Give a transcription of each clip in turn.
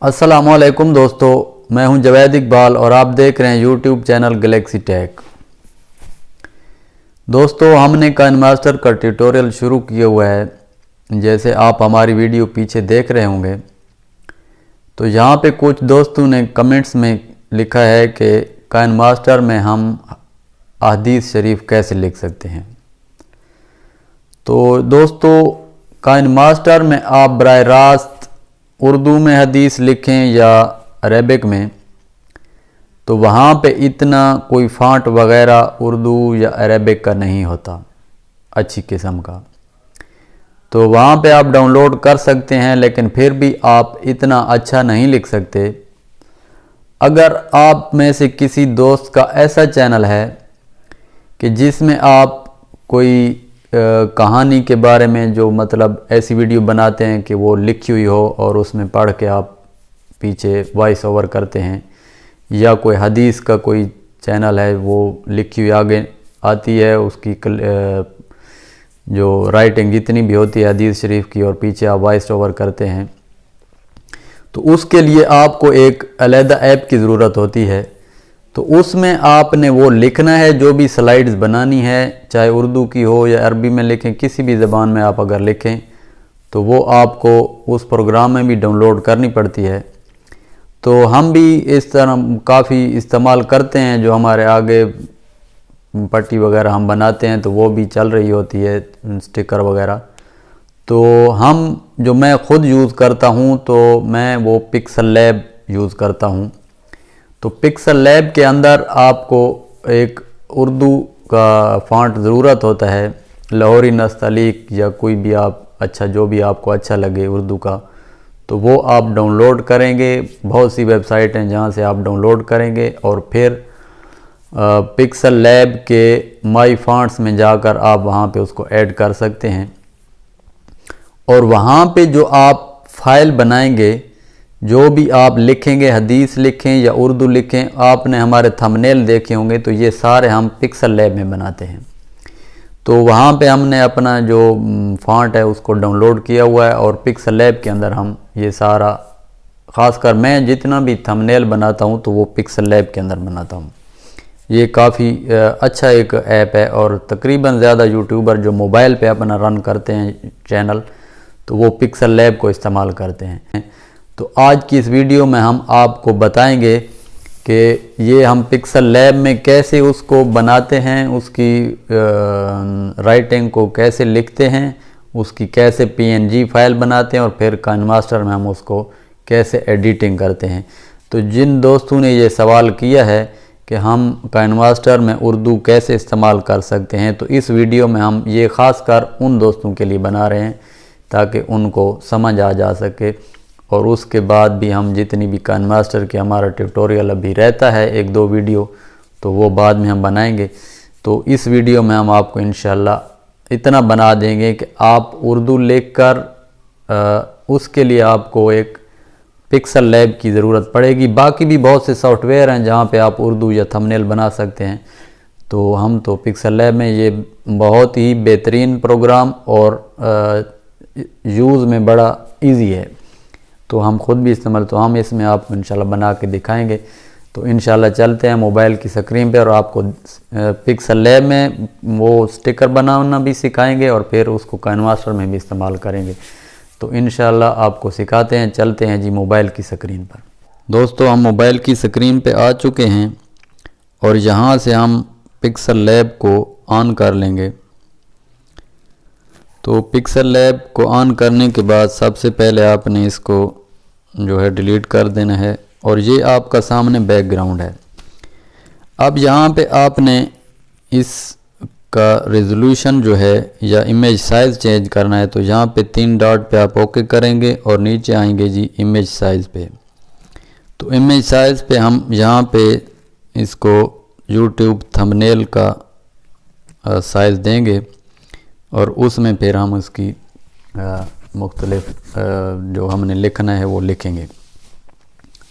अस्सलामुअलैकुम दोस्तों, मैं हूं जवेद इकबाल और आप देख रहे हैं यूट्यूब चैनल गैलेक्सी टेक। दोस्तों, हमने काइनमास्टर का ट्यूटोरियल शुरू किया हुआ है। जैसे आप हमारी वीडियो पीछे देख रहे होंगे तो यहाँ पे कुछ दोस्तों ने कमेंट्स में लिखा है कि काइनमास्टर में हम हदीस शरीफ कैसे लिख सकते हैं। तो दोस्तों, काइनमास्टर में आप बराह रास्त उर्दू में हदीस लिखें या अरेबिक में, तो वहाँ पे इतना कोई फ़ॉन्ट वग़ैरह उर्दू या अरेबिक का नहीं होता अच्छी किस्म का। तो वहाँ पे आप डाउनलोड कर सकते हैं, लेकिन फिर भी आप इतना अच्छा नहीं लिख सकते। अगर आप में से किसी दोस्त का ऐसा चैनल है कि जिसमें आप कोई कहानी के बारे में जो मतलब ऐसी वीडियो बनाते हैं कि वो लिखी हुई हो और उसमें पढ़ के आप पीछे वॉइस ओवर करते हैं, या कोई हदीस का कोई चैनल है वो लिखी हुई आगे आती है, उसकी जो राइटिंग जितनी भी होती है हदीस शरीफ की और पीछे आप वॉइस ओवर करते हैं, तो उसके लिए आपको एक अलहदा ऐप की ज़रूरत होती है। तो उसमें आपने वो लिखना है जो भी स्लाइड्स बनानी है, चाहे उर्दू की हो या अरबी में लिखें, किसी भी ज़बान में आप अगर लिखें तो वो आपको उस प्रोग्राम में भी डाउनलोड करनी पड़ती है। तो हम भी इस तरह काफ़ी इस्तेमाल करते हैं। जो हमारे आगे पट्टी वगैरह हम बनाते हैं तो वो भी चल रही होती है, स्टिकर वगैरह। तो मैं ख़ुद यूज़ करता हूँ तो मैं वो पिक्सल लैब यूज़ करता हूँ। तो पिक्सल लैब के अंदर आपको एक उर्दू का फ़ॉन्ट ज़रूरत होता है, लाहौरी नस्तलीक या कोई भी आप जो भी आपको अच्छा लगे उर्दू का, तो वो आप डाउनलोड करेंगे। बहुत सी वेबसाइट हैं जहाँ से आप डाउनलोड करेंगे और फिर पिक्सल लैब के माई फ़ॉन्ट्स में जाकर आप वहाँ पे उसको ऐड कर सकते हैं। और वहाँ पे जो आप फाइल बनाएंगे, जो भी आप लिखेंगे, हदीस लिखें या उर्दू लिखें, आपने हमारे थंबनेल देखे होंगे तो ये सारे हम पिक्सल लैब में बनाते हैं। तो वहाँ पे हमने अपना जो फ़ॉन्ट है उसको डाउनलोड किया हुआ है और पिक्सल लैब के अंदर हम ये सारा, ख़ासकर मैं जितना भी थंबनेल बनाता हूँ तो वो पिक्सल लैब के अंदर बनाता हूँ। ये काफ़ी अच्छा एक ऐप है और तकरीबन ज़्यादा यूट्यूबर जो मोबाइल पे अपना रन करते हैं चैनल, तो वो पिक्सल लैब को इस्तेमाल करते हैं। तो आज की इस वीडियो में हम आपको बताएंगे कि ये हम पिक्सल लैब में कैसे उसको बनाते हैं, उसकी राइटिंग को कैसे लिखते हैं, उसकी कैसे PNG फाइल बनाते हैं और फिर काइनमास्टर में हम उसको कैसे एडिटिंग करते हैं। तो जिन दोस्तों ने ये सवाल किया है कि हम काइनमास्टर में उर्दू कैसे इस्तेमाल कर सकते हैं, तो इस वीडियो में हम ये ख़ासकर उन दोस्तों के लिए बना रहे हैं ताकि उनको समझ आ जा सके। और उसके बाद भी हम जितनी भी काइनमास्टर के हमारा ट्यूटोरियल अभी रहता है 1-2 वीडियो, तो वो बाद में हम बनाएंगे। तो इस वीडियो में हम आपको इंशाल्लाह इतना बना देंगे कि आप उर्दू लिखकर उसके लिए आपको एक पिक्सल लैब की ज़रूरत पड़ेगी। बाकी भी बहुत से सॉफ्टवेयर हैं जहाँ पे आप उर्दू या थंबनेल बना सकते हैं। तो हम तो पिक्सल लैब में, ये बहुत ही बेहतरीन प्रोग्राम और यूज़ में बड़ा इजी है, तो हम ख़ुद भी इस्तेमाल, तो हम इसमें आपको इंशाल्लाह बना के दिखाएंगे। तो इंशाल्लाह चलते हैं मोबाइल की स्क्रीन पे और आपको पिक्सल लैब में वो स्टिकर बनाना भी सिखाएंगे और फिर उसको काइनमास्टर में भी इस्तेमाल करेंगे। तो इंशाल्लाह आपको सिखाते हैं। चलते हैं जी मोबाइल की स्क्रीन पर। दोस्तों, हम मोबाइल की स्क्रीन पे आ चुके हैं और यहाँ से हम पिक्सल लैब को ऑन कर लेंगे। तो पिक्सल लैब को ऑन करने के बाद सबसे पहले आपने इसको जो है डिलीट कर देना है और ये आपका सामने बैकग्राउंड है। अब यहाँ पे आपने इसका रेजोल्यूशन जो है या इमेज साइज़ चेंज करना है, तो यहाँ पे 3 डॉट पे आप ओके करेंगे और नीचे आएंगे जी इमेज साइज़ पे। तो इमेज साइज़ पे हम यहाँ पे इसको यूट्यूब थंबनेल का साइज़ देंगे और उसमें फिर हम उसकी मुख्तलिफ जो हमने लिखना है वो लिखेंगे।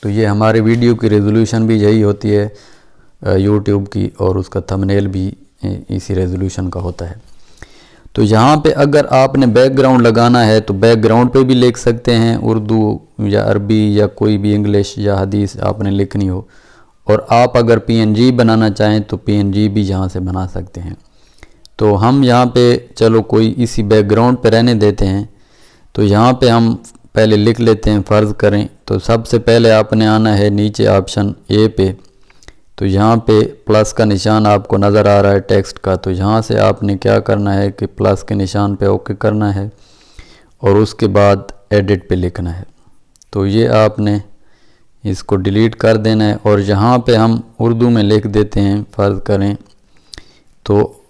तो ये हमारे वीडियो की रेजोल्यूशन भी यही होती है यूट्यूब की, और उसका थंबनेल भी इसी रेजोल्यूशन का होता है। तो यहाँ पे अगर आपने बैकग्राउंड लगाना है तो बैकग्राउंड पे भी लिख सकते हैं, उर्दू या अरबी या कोई भी इंग्लिश या हदीस आपने लिखनी हो। और आप अगर पीएनजी बनाना चाहें तो पीएनजी भी यहाँ से बना सकते हैं। तो हम यहाँ पे चलो कोई इसी बैकग्राउंड पे रहने देते हैं। तो यहाँ पे हम पहले लिख लेते हैं, फ़र्ज़ करें तो सबसे पहले आपने आना है नीचे ऑप्शन ए पे। तो यहाँ पे प्लस का निशान आपको नज़र आ रहा है टेक्स्ट का, तो यहाँ से आपने क्या करना है कि प्लस के निशान पे ओके करना है और उसके बाद एडिट पे लिखना है। तो ये आपने इसको डिलीट कर देना है और यहाँ पे हम उर्दू में लिख देते हैं, फ़र्ज़ करें तो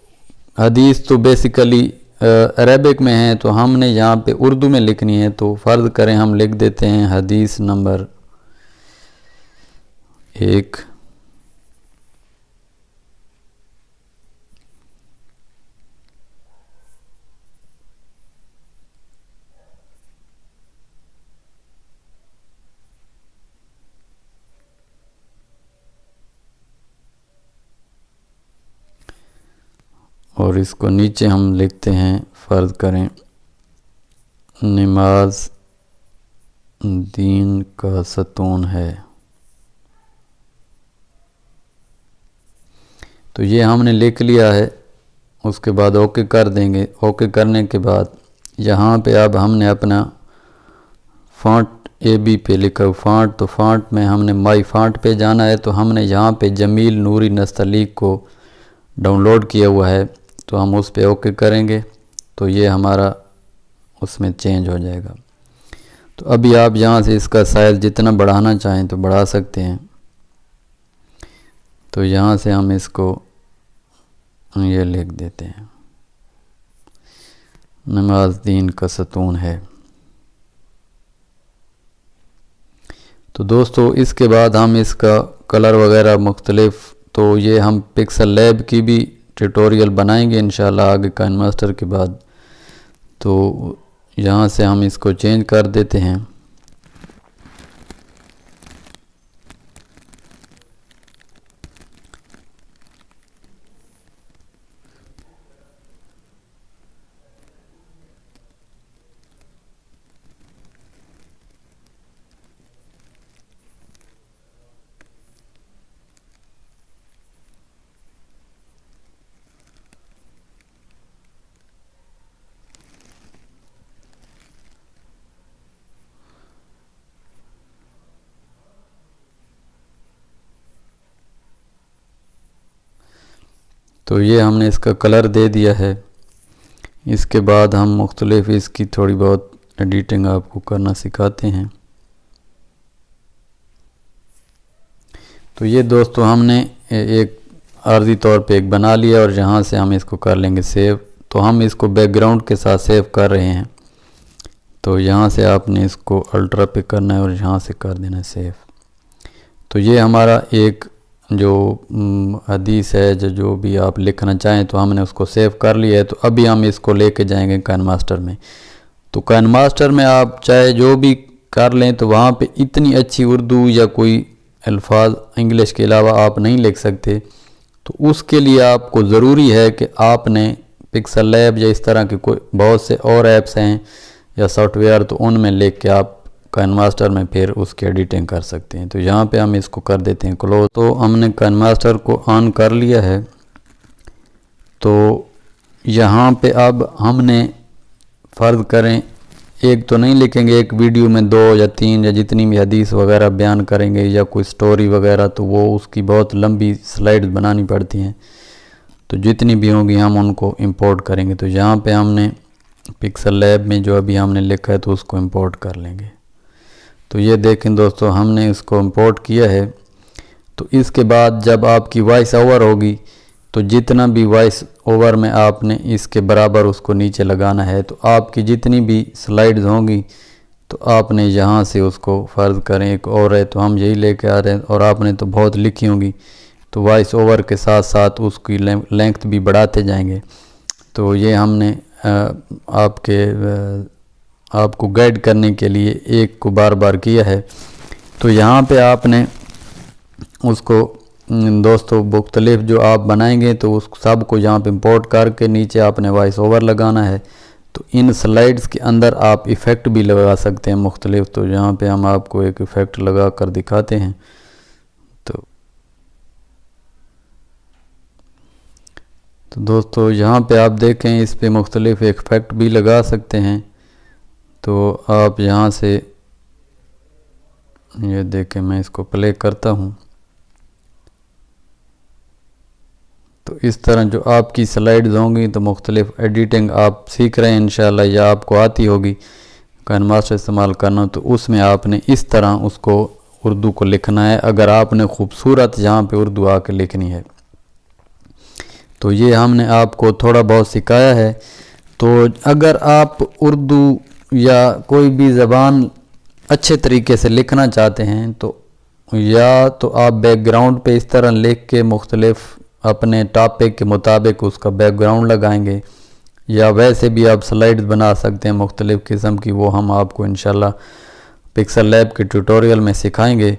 हदीस तो बेसिकली अरबिक में है, तो हमने यहाँ पे उर्दू में लिखनी है। तो फ़र्ज़ करें हम लिख देते हैं हदीस नंबर 1। और इसको नीचे हम लिखते हैं, फ़र्ज़ करें नमाज दीन का सतून है। तो ये हमने लिख लिया है। उसके बाद ओके कर देंगे। ओके करने के बाद यहाँ पे अब हमने अपना फ़ॉन्ट AB पे लिखा फ़ॉन्ट, तो फ़ॉन्ट में हमने माई फ़ॉन्ट पे जाना है। तो हमने यहाँ पे जमील नूरी नस्तलीक को डाउनलोड किया हुआ है, तो हम उस पे ओके करेंगे तो ये हमारा उसमें चेंज हो जाएगा। तो अभी आप यहाँ से इसका साइज़ जितना बढ़ाना चाहें तो बढ़ा सकते हैं। तो यहाँ से हम इसको ये लिख देते हैं, नमाज दीन का सतून है। तो दोस्तों इसके बाद हम इसका कलर वगैरह मुख्तलिफ, तो ये हम पिक्सल लैब की भी ट्यूटोरियल बनाएंगे इंशाल्लाह आगे काइनमास्टर के बाद। तो यहाँ से हम इसको चेंज कर देते हैं। तो ये हमने इसका कलर दे दिया है। इसके बाद हम मुख्तलिफ इसकी थोड़ी बहुत एडिटिंग आपको करना सिखाते हैं। तो ये दोस्तों हमने एक आर्जी तौर पे एक बना लिया और यहाँ से हम इसको कर लेंगे सेव। तो हम इसको बैकग्राउंड के साथ सेव कर रहे हैं। तो यहाँ से आपने इसको अल्ट्रा पे करना है और यहाँ से कर देना है सेव। तो ये हमारा एक जो हदीस है, जो भी आप लिखना चाहें, तो हमने उसको सेव कर लिया है। तो अभी हम इसको लेके जाएंगे काइनमास्टर में। तो काइनमास्टर में आप चाहे जो भी कर लें, तो वहाँ पे इतनी अच्छी उर्दू या कोई अल्फाज इंग्लिश के अलावा आप नहीं लिख सकते। तो उसके लिए आपको ज़रूरी है कि आपने पिक्सल लैब या इस तरह के कोई बहुत से और ऐप्स हैं या सॉफ्टवेयर, तो उनमें लिख के आप काइनमास्टर में फिर उसकी एडिटिंग कर सकते हैं। तो यहाँ पे हम इसको कर देते हैं क्लोज। तो हमने काइनमास्टर को ऑन कर लिया है। तो यहाँ पे अब हमने फ़र्ज़ करें एक तो नहीं लिखेंगे, एक वीडियो में 2 या 3 या जितनी भी हदीस वगैरह बयान करेंगे या कोई स्टोरी वगैरह, तो वो उसकी बहुत लंबी स्लाइड्स बनानी पड़ती हैं। तो जितनी भी होंगी हम उनको इंपोर्ट करेंगे। तो यहाँ पे हमने पिक्सल लैब में जो अभी हमने लिखा है तो उसको इंपोर्ट कर लेंगे। तो ये देखें दोस्तों हमने इसको इंपोर्ट किया है। तो इसके बाद जब आपकी वॉइस ओवर होगी, तो जितना भी वॉइस ओवर में आपने इसके बराबर उसको नीचे लगाना है। तो आपकी जितनी भी स्लाइड्स होंगी तो आपने यहाँ से उसको फ़र्ज़ करें एक और है तो हम यही लेके आ रहे हैं, और आपने तो बहुत लिखी होंगी, तो वॉइस ओवर के साथ साथ उसकी लेंथ भी बढ़ाते जाएंगे। तो ये हमने आपको गाइड करने के लिए एक को बार बार किया है। तो यहाँ पे आपने उसको दोस्तों मुख्तलिफ जो आप बनाएंगे तो उस सब को यहाँ पे इंपोर्ट करके नीचे आपने वॉइस ओवर लगाना है। तो इन स्लाइड्स के अंदर आप इफ़ेक्ट भी लगा सकते हैं मुख्तलिफ। तो यहाँ पे हम आपको एक इफ़ेक्ट लगा कर दिखाते हैं। तो दोस्तों यहाँ पे आप देखें इस पे मुख्तलिफ इफ़ेक्ट भी लगा सकते हैं। तो आप यहाँ से ये देखें, मैं इसको प्ले करता हूँ। तो इस तरह जो आपकी स्लाइड्स होंगी तो मुख्तलिफ एडिटिंग आप सीख रहे हैं इंशाल्लाह, या आपको आती होगी काइनमास्टर इस्तेमाल करना, तो उसमें आपने इस तरह उसको उर्दू को लिखना है। अगर आपने खूबसूरत यहाँ पे उर्दू आके लिखनी है तो ये हमने आपको थोड़ा बहुत सिखाया है। तो अगर आप उर्दू या कोई भी ज़बान अच्छे तरीके से लिखना चाहते हैं तो या तो आप बैकग्राउंड पे इस तरह लिख के मुख्तलिफ अपने टॉपिक के मुताबिक उसका बैकग्राउंड लगाएंगे, या वैसे भी आप स्लाइड्स बना सकते हैं मुख्तलिफ़ किस्म की। वो हम आपको इंशाल्लाह पिक्सल लैब के ट्यूटोरियल में सिखाएंगे।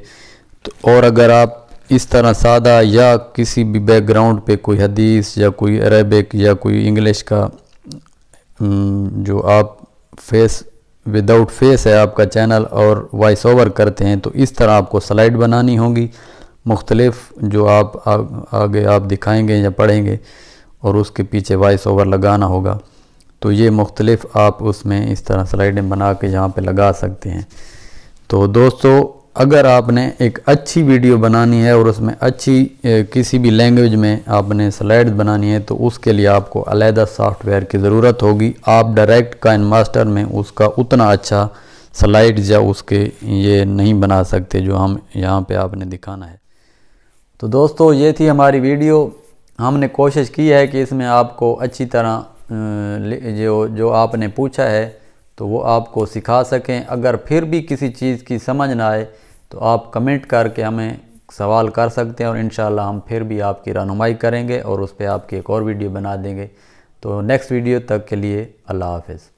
तो और अगर आप इस तरह सादा या किसी भी बैकग्राउंड पे कोई हदीस या कोई अरबिक या कोई इंग्लिश का जो आप फेस विदाउट फेस है आपका चैनल और वॉइस ओवर करते हैं, तो इस तरह आपको स्लाइड बनानी होगी मुख्तलिफ जो आप आगे आप दिखाएंगे या पढ़ेंगे, और उसके पीछे वॉइस ओवर लगाना होगा। तो ये मुख्तलिफ आप उसमें इस तरह स्लाइडें बना के यहाँ पे लगा सकते हैं। तो दोस्तों अगर आपने एक अच्छी वीडियो बनानी है और उसमें अच्छी किसी भी लैंग्वेज में आपने स्लाइड्स बनानी है तो उसके लिए आपको अलहदा सॉफ्टवेयर की ज़रूरत होगी। आप डायरेक्ट काइनमास्टर में उसका उतना अच्छा स्लाइड्स या उसके ये नहीं बना सकते जो हम यहाँ पे आपने दिखाना है। तो दोस्तों ये थी हमारी वीडियो। हमने कोशिश की है कि इसमें आपको अच्छी तरह जो आपने पूछा है तो वो आपको सिखा सकें। अगर फिर भी किसी चीज़ की समझ ना आए तो आप कमेंट करके हमें सवाल कर सकते हैं और इंशाल्लाह हम फिर भी आपकी रहनुमाई करेंगे और उस पर आपकी एक और वीडियो बना देंगे। तो नेक्स्ट वीडियो तक के लिए अल्लाह हाफ़िज़।